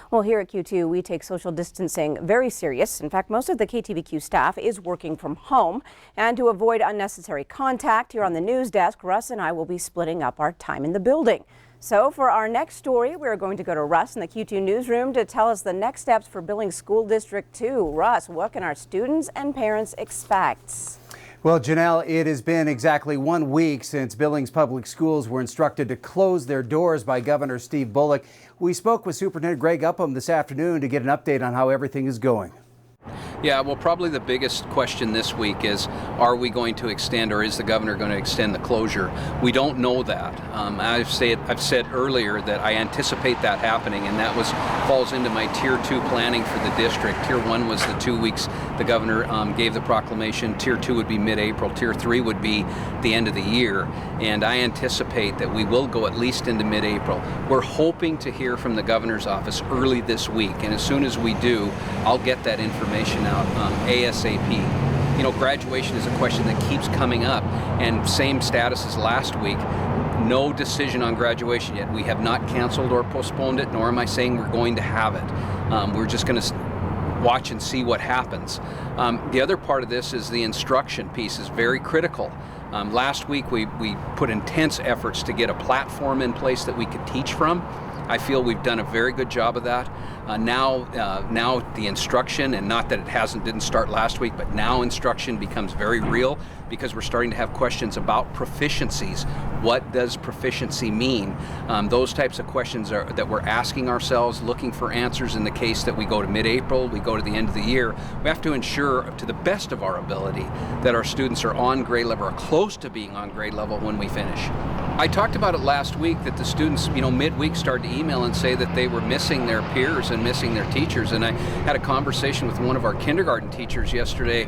Well, here at Q2, we take social distancing very serious. In fact, most of the KTVQ staff is working from home. And to avoid unnecessary contact here on the news desk, Russ and I will be splitting up our time in the building. So for our next story, we're going to go to Russ in the Q2 newsroom to tell us the next steps for Billings School District 2. Russ, what can our students and parents expect? Well, Janelle, it has been exactly 1 week since Billings Public Schools were instructed to close their doors by Governor Steve Bullock. We spoke with Superintendent Greg Upham this afternoon to get an update on how everything is going. Yeah, well, probably the biggest question this week is, are we going to extend, or is the governor going to extend the closure? We don't know that. I've said earlier that I anticipate that happening, and that falls into my Tier 2 planning for the district. Tier 1 was the 2 weeks the governor gave the proclamation. Tier 2 would be mid-April. Tier 3 would be the end of the year, and I anticipate that we will go at least into mid-April. We're hoping to hear from the governor's office early this week, and as soon as we do, I'll get that information out ASAP. You know, graduation is a question that keeps coming up, and same status as last week. No decision on graduation yet. We have not canceled or postponed it, nor am I saying we're going to have it. We're just going to watch and see what happens. The other part of this is the instruction piece is very critical. Last week we put intense efforts to get a platform in place that we could teach from. I feel we've done a very good job of that. Now the instruction, and not that it didn't start last week, but now instruction becomes very real because we're starting to have questions about proficiencies. What does proficiency mean? Those types of questions that we're asking ourselves, looking for answers in the case that we go to mid-April, we go to the end of the year. We have to ensure to the best of our ability that our students are on grade level or close to being on grade level when we finish. I talked about it last week that the students, midweek started to email and say that they were missing their peers and missing their teachers. And I had a conversation with one of our kindergarten teachers yesterday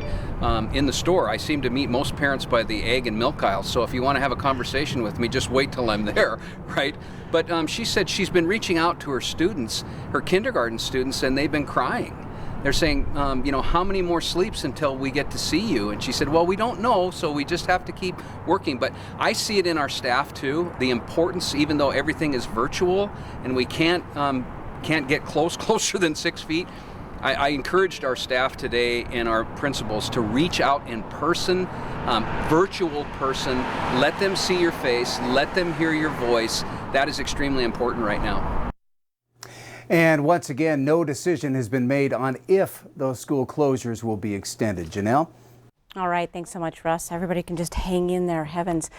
in the store. I seem to meet most parents by the egg and milk aisle. So if you want to have a conversation with me, just wait till I'm there, right? But she said she's been reaching out to her students, her kindergarten students, and they've been crying. They're saying, how many more sleeps until we get to see you? And she said, well, we don't know, so we just have to keep working. But I see it in our staff too, the importance, even though everything is virtual and we can't get closer than 6 feet. I encouraged our staff today and our principals to reach out in person, virtual person, let them see your face, let them hear your voice. That is extremely important right now. And once again, no decision has been made on if those school closures will be extended. Janelle? All right. Thanks so much, Russ. Everybody can just hang in there. Heavens.